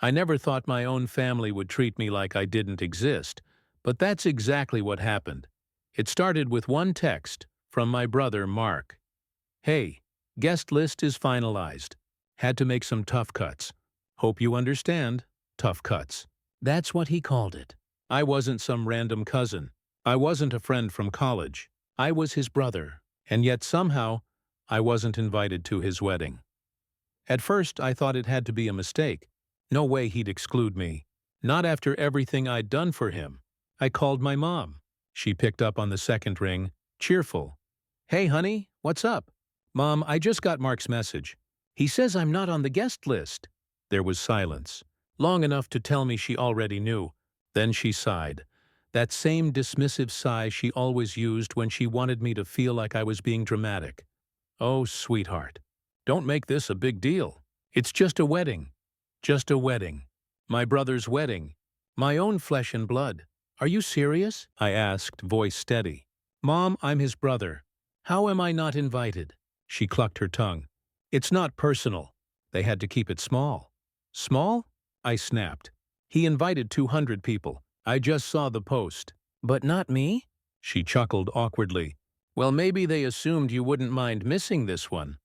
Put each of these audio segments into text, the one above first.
I never thought my own family would treat me like I didn't exist, but that's exactly what happened. It started with one text from my brother, Mark. Hey, guest list is finalized. Had to make some tough cuts. Hope you understand. Tough cuts. That's what he called it. I wasn't some random cousin. I wasn't a friend from college. I was his brother, and yet somehow I wasn't invited to his wedding. At first, I thought it had to be a mistake. No way he'd exclude me. Not after everything I'd done for him. I called my mom. She picked up on the second ring, cheerful. Hey, honey, what's up? Mom, I just got Mark's message. He says I'm not on the guest list. There was silence, long enough to tell me she already knew. Then she sighed. That same dismissive sigh she always used when she wanted me to feel like I was being dramatic. Oh, sweetheart. Don't make this a big deal. It's just a wedding. Just a wedding. My brother's wedding. My own flesh and blood. Are you serious? I asked, voice steady. Mom, I'm his brother. How am I not invited? She clucked her tongue. It's not personal. They had to keep it small. Small? I snapped. He invited 200 people. I just saw the post. But not me? She chuckled awkwardly. Well, maybe they assumed you wouldn't mind missing this one.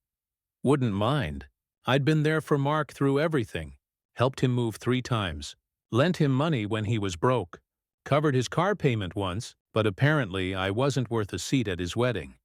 Wouldn't mind. I'd been there for Mark through everything. Helped him move 3 times. Lent him money when he was broke. Covered his car payment once, but apparently I wasn't worth a seat at his wedding.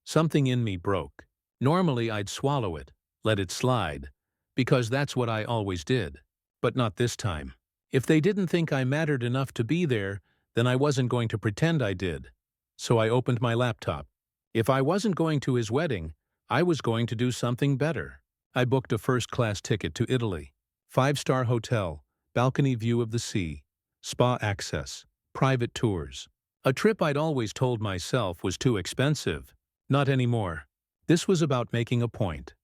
Something in me broke. Normally I'd swallow it, let it slide, because that's what I always did. But not this time. If they didn't think I mattered enough to be there, then I wasn't going to pretend I did. So I opened my laptop. If I wasn't going to his wedding, I was going to do something better. I booked a first-class ticket to Italy. 5-star hotel, balcony view of the sea, spa access, private tours. A trip I'd always told myself was too expensive. Not anymore. This was about making a point.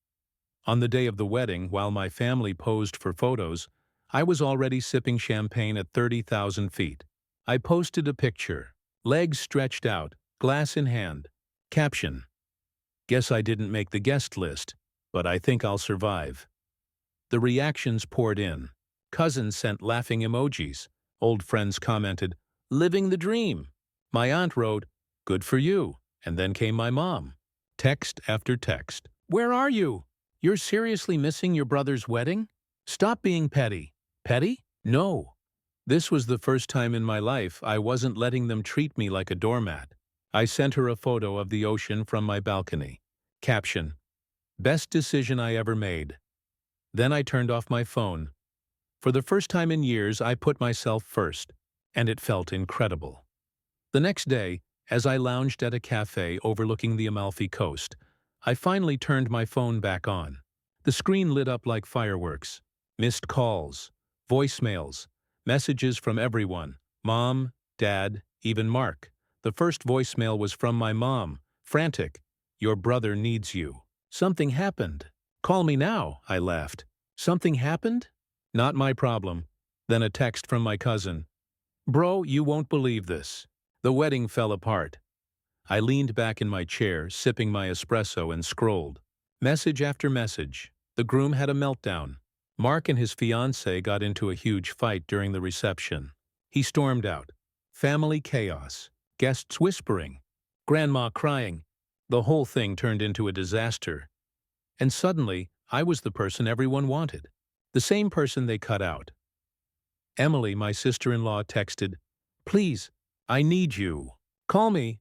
On the day of the wedding, while my family posed for photos, I was already sipping champagne at 30,000 feet. I posted a picture, legs stretched out, glass in hand. Caption: Guess I didn't make the guest list, but I think I'll survive. The reactions poured in. Cousins sent laughing emojis. Old friends commented, "Living the dream." My aunt wrote, "Good for you." And then came my mom. Text after text. Where are you? You're seriously missing your brother's wedding? Stop being petty. Petty? No. This was the first time in my life I wasn't letting them treat me like a doormat. I sent her a photo of the ocean from my balcony. Caption: Best decision I ever made. Then I turned off my phone. For the first time in years, I put myself first, and it felt incredible. The next day, as I lounged at a cafe overlooking the Amalfi Coast, I finally turned my phone back on. The screen lit up like fireworks. Missed calls, voicemails, messages from everyone. Mom, Dad, even Mark. The first voicemail was from my mom, frantic. Your brother needs you. Something happened. Call me now, I laughed. Something happened? Not my problem. Then a text from my cousin. Bro, you won't believe this. The wedding fell apart. I leaned back in my chair, sipping my espresso, and scrolled. Message after message. The groom had a meltdown. Mark and his fiancée got into a huge fight during the reception. He stormed out. Family chaos. Guests whispering. Grandma crying. The whole thing turned into a disaster. And suddenly, I was the person everyone wanted. The same person they cut out. Emily, my sister-in-law, texted, "Please, I need you. Call me."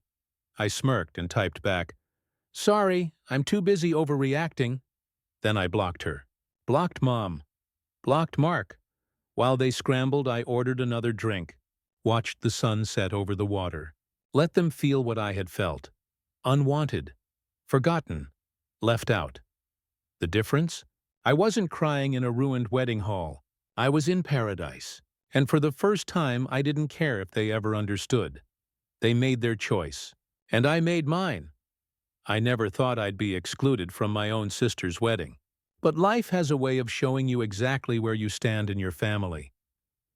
I smirked and typed back, "Sorry, I'm too busy overreacting." Then I blocked her. Blocked Mom. Blocked Mark. While they scrambled, I ordered another drink. Watched the sun set over the water. Let them feel what I had felt. Unwanted. Forgotten. Left out. The difference? I wasn't crying in a ruined wedding hall. I was in paradise. And for the first time, I didn't care if they ever understood. They made their choice. And I made mine. I never thought I'd be excluded from my own sister's wedding. But life has a way of showing you exactly where you stand in your family.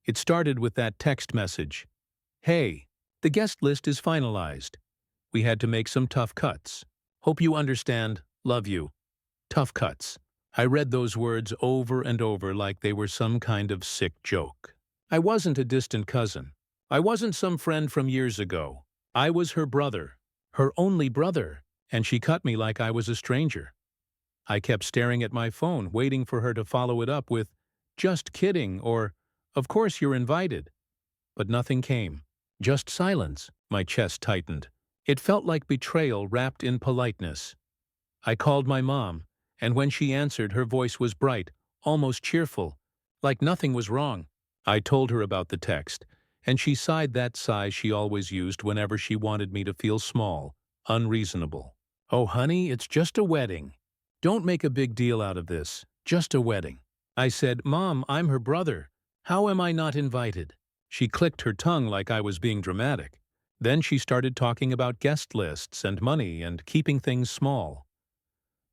It started with that text message. Hey, the guest list is finalized. We had to make some tough cuts. Hope you understand. Love you. Tough cuts. I read those words over and over like they were some kind of sick joke. I wasn't a distant cousin. I wasn't some friend from years ago. I was her brother, her only brother, and she cut me like I was a stranger. I kept staring at my phone, waiting for her to follow it up with, "Just kidding," or, "Of course you're invited." But nothing came. Just silence. My chest tightened. It felt like betrayal wrapped in politeness. I called my mom, and when she answered, her voice was bright, almost cheerful, like nothing was wrong. I told her about the text, and she sighed that sigh she always used whenever she wanted me to feel small, unreasonable. "Oh, honey, it's just a wedding. Don't make a big deal out of this. Just a wedding." I said, "Mom, I'm her brother. How am I not invited?" She clicked her tongue like I was being dramatic. Then she started talking about guest lists and money and keeping things small.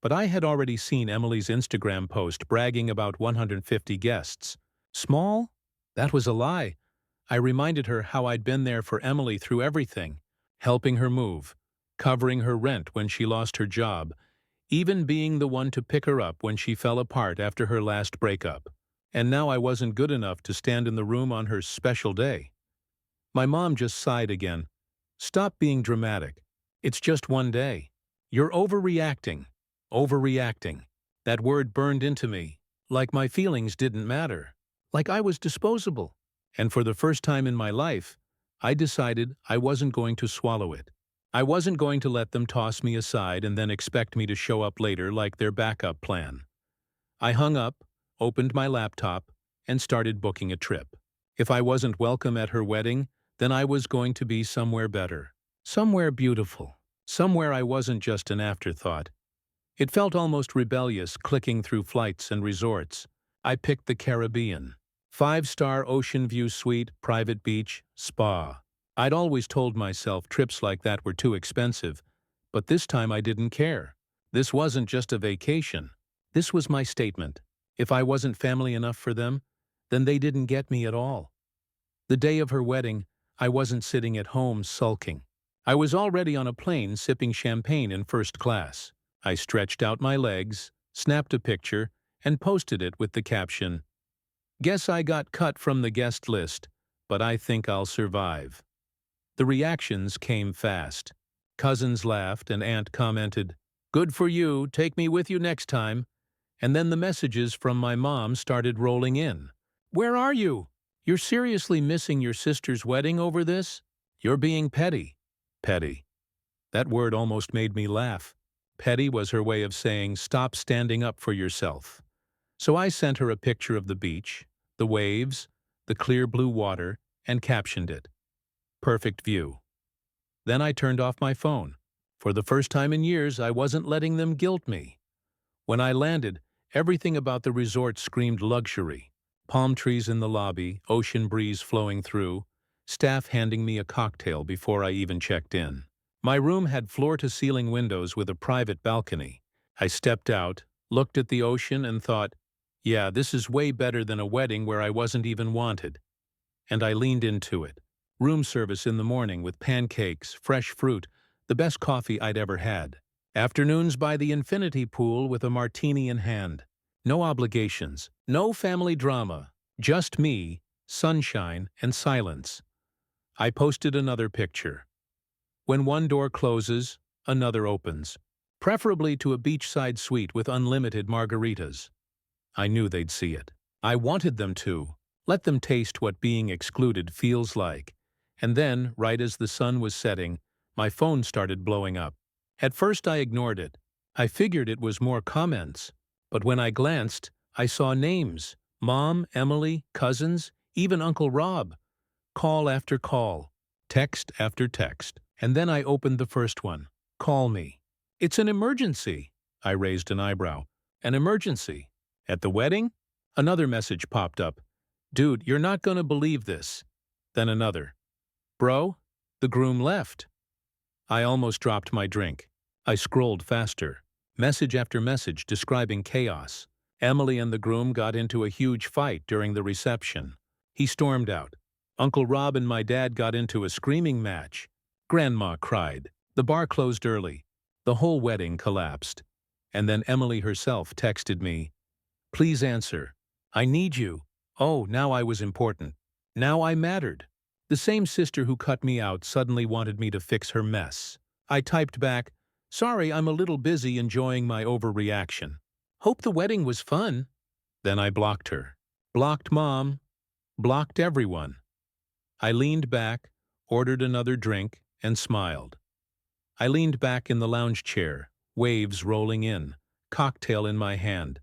But I had already seen Emily's Instagram post bragging about 150 guests. Small? That was a lie. I reminded her how I'd been there for Emily through everything, helping her move, covering her rent when she lost her job, even being the one to pick her up when she fell apart after her last breakup. And now I wasn't good enough to stand in the room on her special day. My mom just sighed again. "Stop being dramatic. It's just one day. You're overreacting." Overreacting. That word burned into me, like my feelings didn't matter, like I was disposable. And for the first time in my life, I decided I wasn't going to swallow it. I wasn't going to let them toss me aside and then expect me to show up later like their backup plan. I hung up, opened my laptop, and started booking a trip. If I wasn't welcome at her wedding, then I was going to be somewhere better. Somewhere beautiful. Somewhere I wasn't just an afterthought. It felt almost rebellious clicking through flights and resorts. I picked the Caribbean. 5-star ocean view suite, private beach, spa. I'd always told myself trips like that were too expensive, but this time I didn't care. This wasn't just a vacation. This was my statement. If I wasn't family enough for them, then they didn't get me at all. The day of her wedding, I wasn't sitting at home sulking. I was already on a plane sipping champagne in first class. I stretched out my legs, snapped a picture, and posted it with the caption, "Guess I got cut from the guest list, but I think I'll survive." The reactions came fast. Cousins laughed and aunt commented, "Good for you, take me with you next time." And then the messages from my mom started rolling in. "Where are you? You're seriously missing your sister's wedding over this? You're being petty." Petty. That word almost made me laugh. Petty was her way of saying, "Stop standing up for yourself." So I sent her a picture of the beach, the waves, the clear blue water, and captioned it, "Perfect view." Then I turned off my phone. For the first time in years, I wasn't letting them guilt me. When I landed, everything about the resort screamed luxury. Palm trees in the lobby, ocean breeze flowing through, staff handing me a cocktail before I even checked in. My room had floor-to-ceiling windows with a private balcony. I stepped out, looked at the ocean, and thought, yeah, this is way better than a wedding where I wasn't even wanted. And I leaned into it. Room service in the morning with pancakes, fresh fruit, the best coffee I'd ever had. Afternoons by the infinity pool with a martini in hand. No obligations, no family drama, just me, sunshine, and silence. I posted another picture. When one door closes, another opens, preferably to a beachside suite with unlimited margaritas. I knew they'd see it. I wanted them to. Let them taste what being excluded feels like. And then, right as the sun was setting, my phone started blowing up. At first I ignored it. I figured it was more comments. But when I glanced, I saw names. Mom, Emily, cousins, even Uncle Rob. Call after call. Text after text. And then I opened the first one. "Call me." "It's an emergency." I raised an eyebrow. "An emergency? At the wedding?" Another message popped up. "Dude, you're not gonna believe this." Then another. "Bro, the groom left." I almost dropped my drink. I scrolled faster. Message after message describing chaos. Emily and the groom got into a huge fight during the reception. He stormed out. Uncle Rob and my dad got into a screaming match. Grandma cried. The bar closed early. The whole wedding collapsed. And then Emily herself texted me, Please answer. I need you. Oh, now I was important. Now I mattered. The same sister who cut me out suddenly wanted me to fix her mess. I typed back, sorry, I'm a little busy enjoying my overreaction. Hope the wedding was fun. Then I blocked her. Blocked Mom. Blocked everyone. I leaned back, ordered another drink, and smiled. I leaned back in the lounge chair, waves rolling in, cocktail in my hand,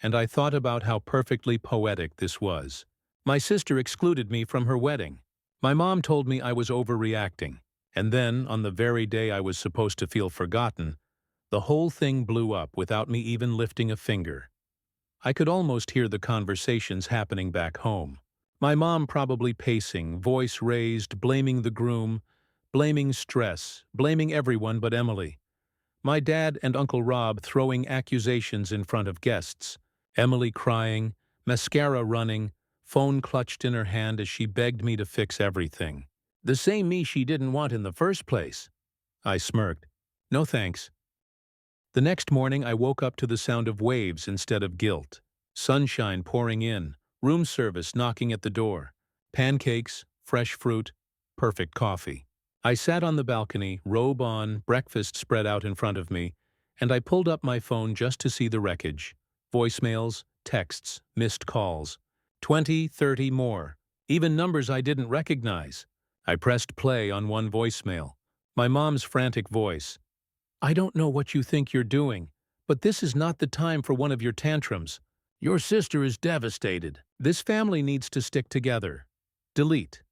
and I thought about how perfectly poetic this was. My sister excluded me from her wedding. My mom told me I was overreacting, and then, on the very day I was supposed to feel forgotten, the whole thing blew up without me even lifting a finger. I could almost hear the conversations happening back home. My mom probably pacing, voice raised, blaming the groom, blaming stress, blaming everyone but Emily. My dad and Uncle Rob throwing accusations in front of guests. Emily crying, mascara running, phone clutched in her hand as she begged me to fix everything. The same me she didn't want in the first place. I smirked. No thanks. The next morning I woke up to the sound of waves instead of guilt. Sunshine pouring in, room service knocking at the door, pancakes, fresh fruit, perfect coffee. I sat on the balcony, robe on, breakfast spread out in front of me, and I pulled up my phone just to see the wreckage. Voicemails, texts, missed calls. 20, 30 more. Even numbers I didn't recognize. I pressed play on one voicemail. My mom's frantic voice. I don't know what you think you're doing, but this is not the time for one of your tantrums. Your sister is devastated. This family needs to stick together. Delete.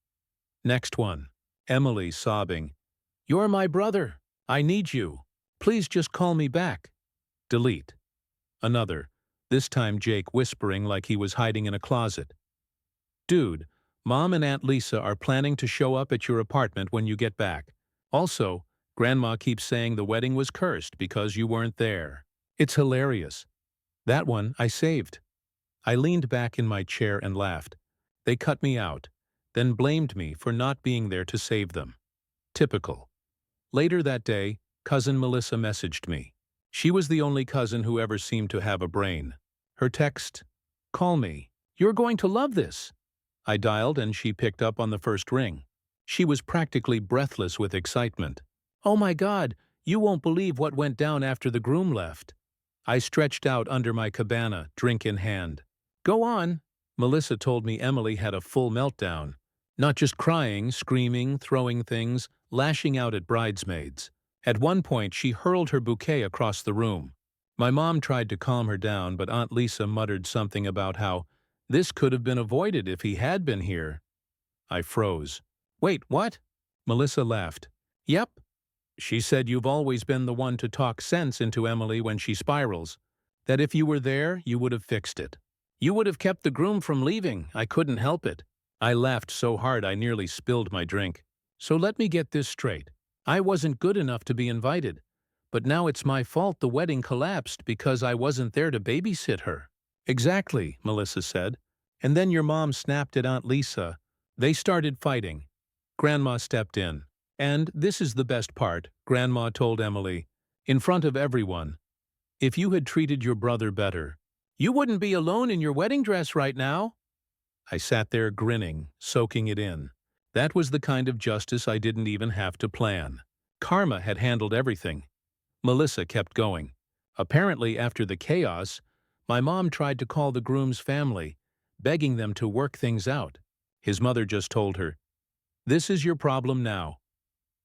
Next one. Emily sobbing. You're my brother. I need you. Please just call me back. Delete. Another. This time Jake whispering like he was hiding in a closet. Dude, Mom and Aunt Lisa are planning to show up at your apartment when you get back. Also, Grandma keeps saying the wedding was cursed because you weren't there. It's hilarious. That one I saved. I leaned back in my chair and laughed. They cut me out, then blamed me for not being there to save them. Typical. Later that day, cousin Melissa messaged me. She was the only cousin who ever seemed to have a brain. Her text, call me. You're going to love this. I dialed and she picked up on the first ring. She was practically breathless with excitement. Oh my God, you won't believe what went down after the groom left. I stretched out under my cabana, drink in hand. Go on. Melissa told me Emily had a full meltdown. Not just crying, screaming, throwing things, lashing out at bridesmaids. At one point, she hurled her bouquet across the room. My mom tried to calm her down, but Aunt Lisa muttered something about how this could have been avoided if he had been here. I froze. Wait, what? Melissa laughed. Yep. She said you've always been the one to talk sense into Emily when she spirals. That if you were there, you would have fixed it. You would have kept the groom from leaving. I couldn't help it. I laughed so hard I nearly spilled my drink. So let me get this straight. I wasn't good enough to be invited. But now it's my fault the wedding collapsed because I wasn't there to babysit her. Exactly, Melissa said. And then your mom snapped at Aunt Lisa. They started fighting. Grandma stepped in. And this is the best part, Grandma told Emily, in front of everyone. If you had treated your brother better, you wouldn't be alone in your wedding dress right now. I sat there grinning, soaking it in. That was the kind of justice I didn't even have to plan. Karma had handled everything. Melissa kept going. Apparently, after the chaos, my mom tried to call the groom's family, begging them to work things out. His mother just told her, "This is your problem now."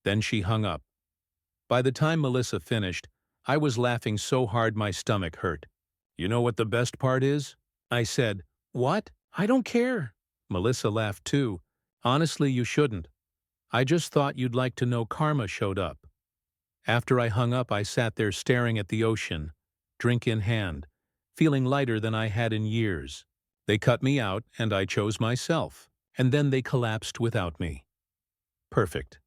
Then she hung up. By the time Melissa finished, I was laughing so hard my stomach hurt. You know what the best part is? I said, What? I don't care. Melissa laughed too. Honestly, you shouldn't. I just thought you'd like to know karma showed up. After I hung up, I sat there staring at the ocean, drink in hand, feeling lighter than I had in years. They cut me out, and I chose myself. And then they collapsed without me. Perfect.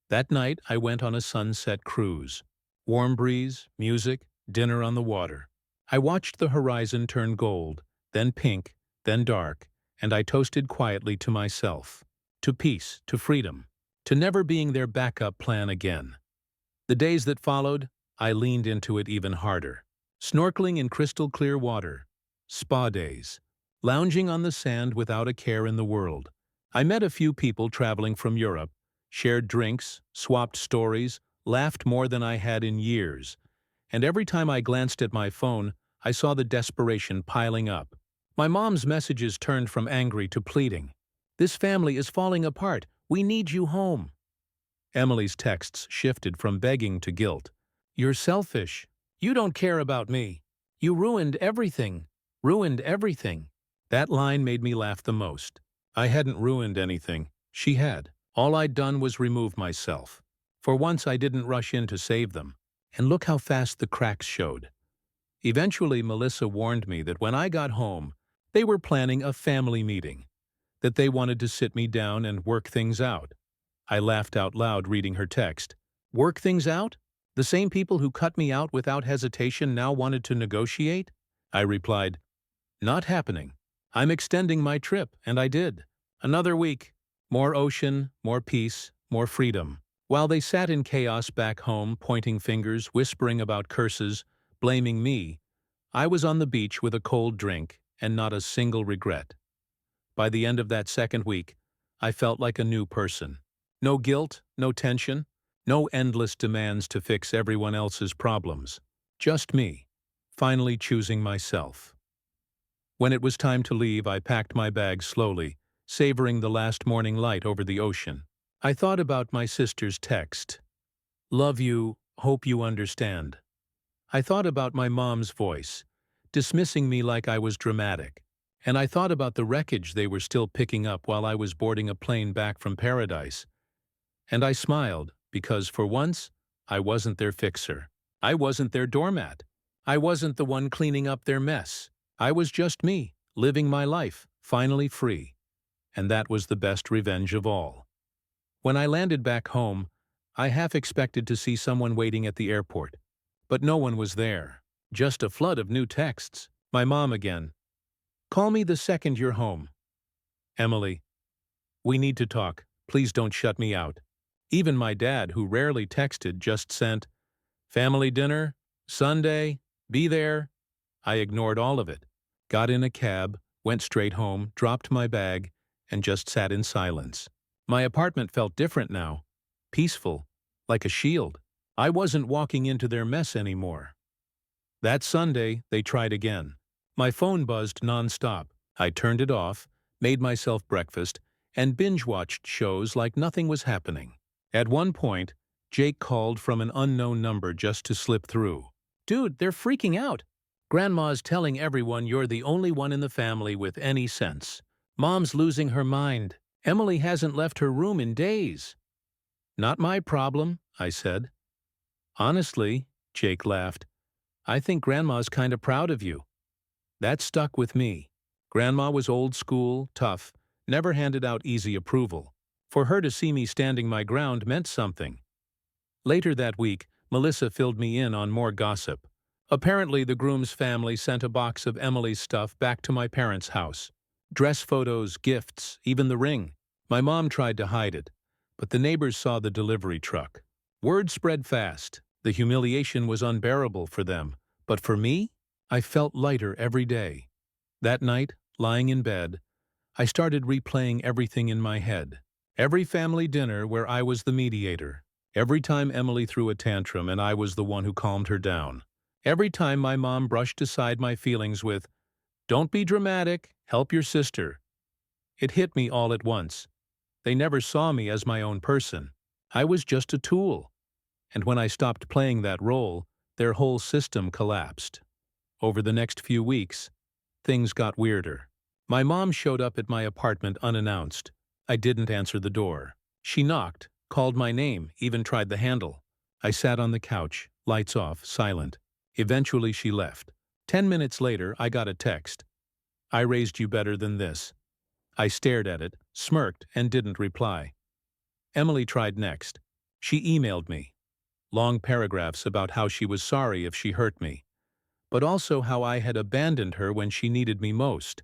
That night, I went on a sunset cruise. Warm breeze, music, dinner on the water. I watched the horizon turn gold, then pink, then dark, and I toasted quietly to myself. To peace, to freedom, to never being their backup plan again. The days that followed, I leaned into it even harder. Snorkeling in crystal clear water. spa days, lounging on the sand without a care in the world. I met a few people traveling from Europe, shared drinks, swapped stories, laughed more than I had in years. And every time I glanced at my phone, I saw the desperation piling up. My mom's messages turned from angry to pleading. "This family is falling apart. We need you home." Emily's texts shifted from begging to guilt. "You're selfish. You don't care about me. You ruined everything. Ruined everything." That line made me laugh the most. I hadn't ruined anything. She had. All I'd done was remove myself. For once I didn't rush in to save them. And look how fast the cracks showed. Eventually, Melissa warned me that when I got home, they were planning a family meeting, that they wanted to sit me down and work things out. I laughed out loud reading her text. Work things out? The same people who cut me out without hesitation now wanted to negotiate? I replied, "Not happening. I'm extending my trip," and I did. Another week. More ocean, more peace, more freedom. While they sat in chaos back home, pointing fingers, whispering about curses, blaming me, I was on the beach with a cold drink and not a single regret. By the end of that second week, I felt like a new person. No guilt, no tension, no endless demands to fix everyone else's problems. Just me, finally choosing myself. When it was time to leave, I packed my bag slowly, savoring the last morning light over the ocean. I thought about my sister's text. "Love you, hope you understand." I thought about my mom's voice, dismissing me like I was dramatic. And I thought about the wreckage they were still picking up while I was boarding a plane back from paradise. And I smiled, because for once, I wasn't their fixer. I wasn't their doormat. I wasn't the one cleaning up their mess. I was just me, living my life, finally free. And that was the best revenge of all. When I landed back home, I half expected to see someone waiting at the airport. But no one was there. Just a flood of new texts. My mom again. "Call me the second you're home." Emily. "We need to talk. Please don't shut me out." Even my dad, who rarely texted, just sent, "Family dinner? Sunday? Be there?" I ignored all of it. Got in a cab, went straight home, dropped my bag, and just sat in silence. My apartment felt different now. Peaceful, like a shield. I wasn't walking into their mess anymore. That Sunday, they tried again. My phone buzzed nonstop. I turned it off, made myself breakfast, and binge-watched shows like nothing was happening. At one point, Jake called from an unknown number just to slip through. "Dude, they're freaking out. Grandma's telling everyone you're the only one in the family with any sense. Mom's losing her mind. Emily hasn't left her room in days." "Not my problem," I said. "Honestly," Jake laughed, "I think Grandma's kind of proud of you." That stuck with me. Grandma was old school, tough, never handed out easy approval. For her to see me standing my ground meant something. Later that week, Melissa filled me in on more gossip. Apparently, the Groom's family sent a box of Emily's stuff back to my parents' house. Dress photos, gifts, even the ring. My mom tried to hide it, but the neighbors saw the delivery truck. Word spread fast. The humiliation was unbearable for them, but for me, I felt lighter every day. That night, lying in bed, I started replaying everything in my head. Every family dinner where I was the mediator. Every time Emily threw a tantrum and I was the one who calmed her down. Every time my mom brushed aside my feelings with, "Don't be dramatic, help your sister." It hit me all at once. They never saw me as my own person. I was just a tool. And when I stopped playing that role, their whole system collapsed. Over the next few weeks, things got weirder. My mom showed up at my apartment unannounced. I didn't answer the door. She knocked, called my name, even tried the handle. I sat on the couch, lights off, silent. Eventually she left. 10 minutes later, I got a text. "I raised you better than this." I stared at it, smirked, and didn't reply. Emily tried next. She emailed me. Long paragraphs about how she was sorry if she hurt me, but also how I had abandoned her when she needed me most.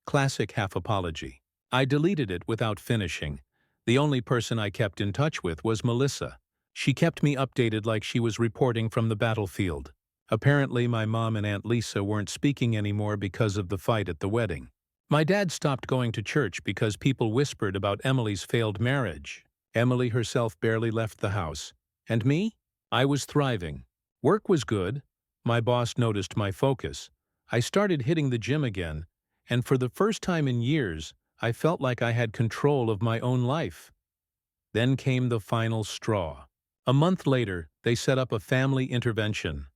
Classic half-apology. I deleted it without finishing. The only person I kept in touch with was Melissa. She kept me updated like she was reporting from the battlefield. Apparently, my mom and Aunt Lisa weren't speaking anymore because of the fight at the wedding. My dad stopped going to church because people whispered about Emily's failed marriage. Emily herself barely left the house. And me? I was thriving. Work was good. My boss noticed my focus. I started hitting the gym again, and for the first time in years, I felt like I had control of my own life. Then came the final straw. A month later, they set up a family intervention.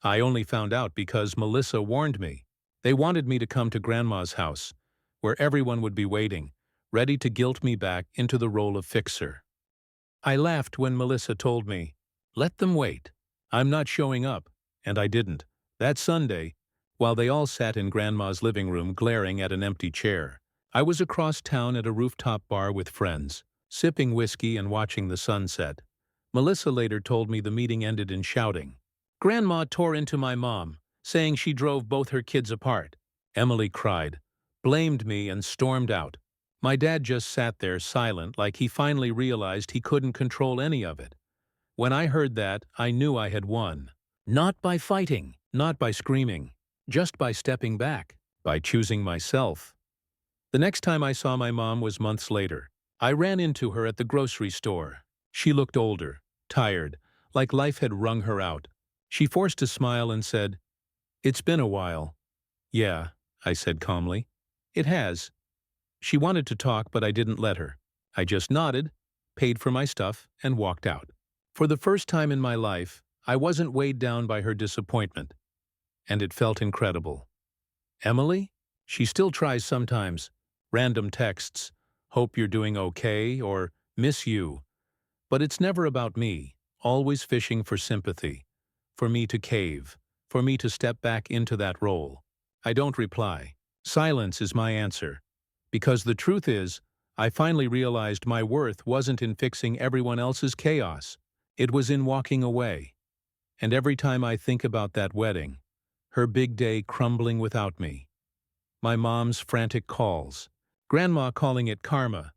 I only found out because Melissa warned me. They wanted me to come to Grandma's house, where everyone would be waiting, ready to guilt me back into the role of fixer. I laughed when Melissa told me, "Let them wait. I'm not showing up," and I didn't. That Sunday, while they all sat in Grandma's living room glaring at an empty chair, I was across town at a rooftop bar with friends, sipping whiskey and watching the sunset. Melissa later told me the meeting ended in shouting. Grandma tore into my mom, saying she drove both her kids apart. Emily cried, blamed me, and stormed out. My dad just sat there silent, like he finally realized he couldn't control any of it. When I heard that, I knew I had won. Not by fighting, not by screaming, just by stepping back, by choosing myself. The next time I saw my mom was months later. I ran into her at the grocery store. She looked older, tired, like life had wrung her out. She forced a smile and said, "It's been a while." "Yeah," I said calmly. "It has." She wanted to talk, but I didn't let her. I just nodded, paid for my stuff, and walked out. For the first time in my life, I wasn't weighed down by her disappointment, and it felt incredible. Emily? She still tries sometimes. Random texts, "Hope you're doing okay," or "Miss you." But it's never about me, always fishing for sympathy, for me to cave, for me to step back into that role. I don't reply. Silence is my answer. Because the truth is, I finally realized my worth wasn't in fixing everyone else's chaos. It was in walking away. And every time I think about that wedding, her big day crumbling without me, my mom's frantic calls, Grandma calling it karma,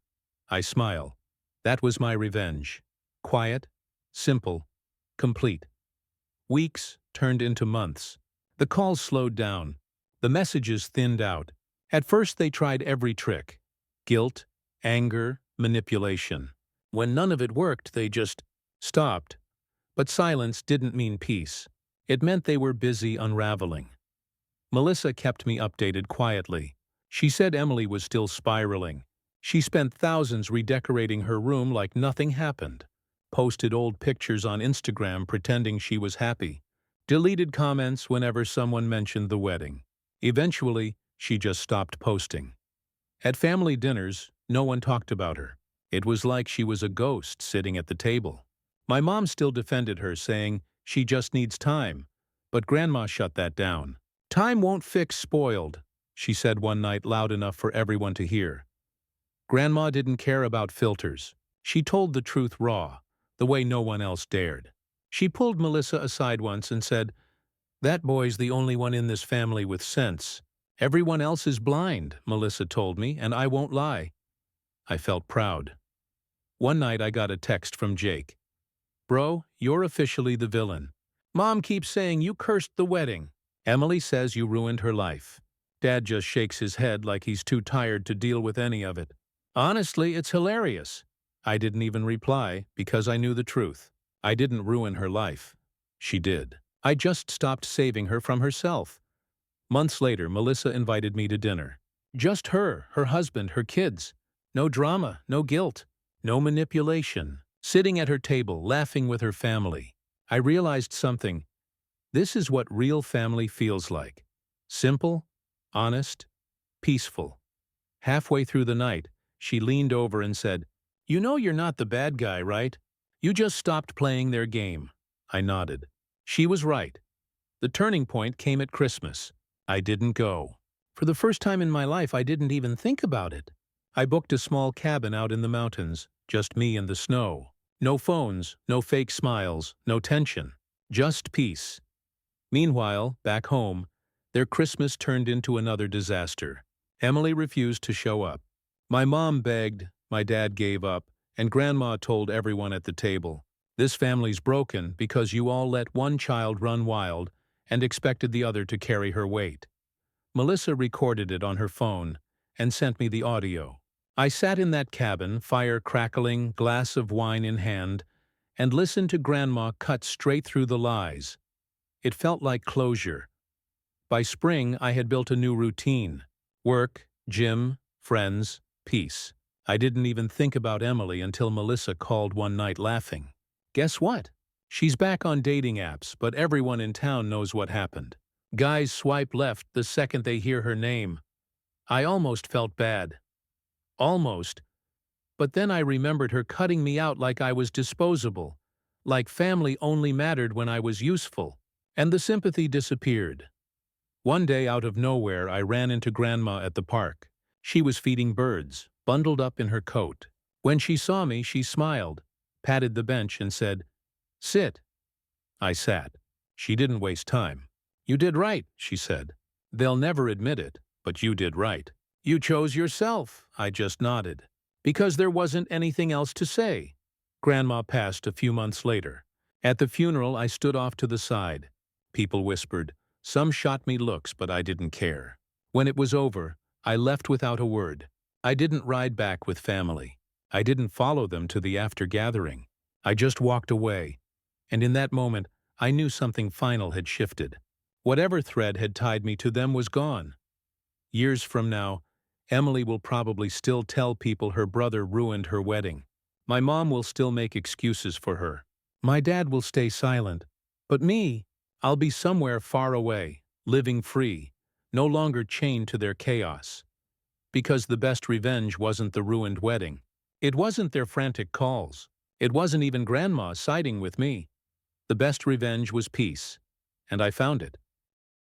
I smile. That was my revenge. Quiet, simple, complete. Weeks turned into months. The calls slowed down. The messages thinned out. At first they tried every trick. Guilt, anger, manipulation. When none of it worked, they just stopped. But silence didn't mean peace. It meant they were busy unraveling. Melissa kept me updated quietly. She said Emily was still spiraling. She spent thousands redecorating her room like nothing happened. Posted old pictures on Instagram pretending she was happy. Deleted comments whenever someone mentioned the wedding. Eventually, she just stopped posting. At family dinners, no one talked about her. It was like she was a ghost sitting at the table. My mom still defended her, saying she just needs time, but Grandma shut that down. "Time won't fix spoiled," she said one night loud enough for everyone to hear. Grandma didn't care about filters. She told the truth raw, the way no one else dared. She pulled Melissa aside once and said, "That boy's the only one in this family with sense. Everyone else is blind," Melissa told me, and I won't lie. I felt proud. One night I got a text from Jake. "Bro, you're officially the villain. Mom keeps saying you cursed the wedding. Emily says you ruined her life." Dad just shakes his head like he's too tired to deal with any of it. "Honestly, it's hilarious." I didn't even reply because I knew the truth. I didn't ruin her life. She did. I just stopped saving her from herself. Months later, Melissa invited me to dinner. Just her husband, her kids. No drama, no guilt, no manipulation. Sitting at her table, laughing with her family. I realized something. This is what real family feels like. Simple, honest, peaceful. Halfway through the night, she leaned over and said, "You know you're not the bad guy, right? You just stopped playing their game." I nodded. She was right. The turning point came at Christmas. I didn't go. For the first time in my life, I didn't even think about it. I booked a small cabin out in the mountains, just me and the snow. No phones, no fake smiles, no tension. Just peace. Meanwhile, back home, their Christmas turned into another disaster. Emily refused to show up. My mom begged, my dad gave up, and Grandma told everyone at the table, "This family's broken because you all let one child run wild and expected the other to carry her weight. Melissa recorded it on her phone and sent me the audio. I sat in that cabin, fire crackling, glass of wine in hand, and listened to Grandma cut straight through the lies. It felt like closure. By spring, I had built a new routine. Work, gym, friends, peace. I didn't even think about Emily until Melissa called one night laughing. Guess what? She's back on dating apps, but everyone in town knows what happened. Guys swipe left the second they hear her name. I almost felt bad. Almost. But then I remembered her cutting me out like I was disposable, like family only mattered when I was useful, and the sympathy disappeared. One day out of nowhere, I ran into Grandma at the park. She was feeding birds, bundled up in her coat. When she saw me, she smiled, patted the bench and said, "Sit." I sat. She didn't waste time. "You did right," she said. "They'll never admit it, but you did right. You chose yourself." I just nodded. Because there wasn't anything else to say. Grandma passed a few months later. At the funeral, I stood off to the side. People whispered. Some shot me looks, but I didn't care. When it was over, I left without a word. I didn't ride back with family. I didn't follow them to the after-gathering. I just walked away. And in that moment, I knew something final had shifted. Whatever thread had tied me to them was gone. Years from now, Emily will probably still tell people her brother ruined her wedding. My mom will still make excuses for her. My dad will stay silent. But me, I'll be somewhere far away, living free, no longer chained to their chaos. Because the best revenge wasn't the ruined wedding. It wasn't their frantic calls. It wasn't even Grandma siding with me. The best revenge was peace. And I found it.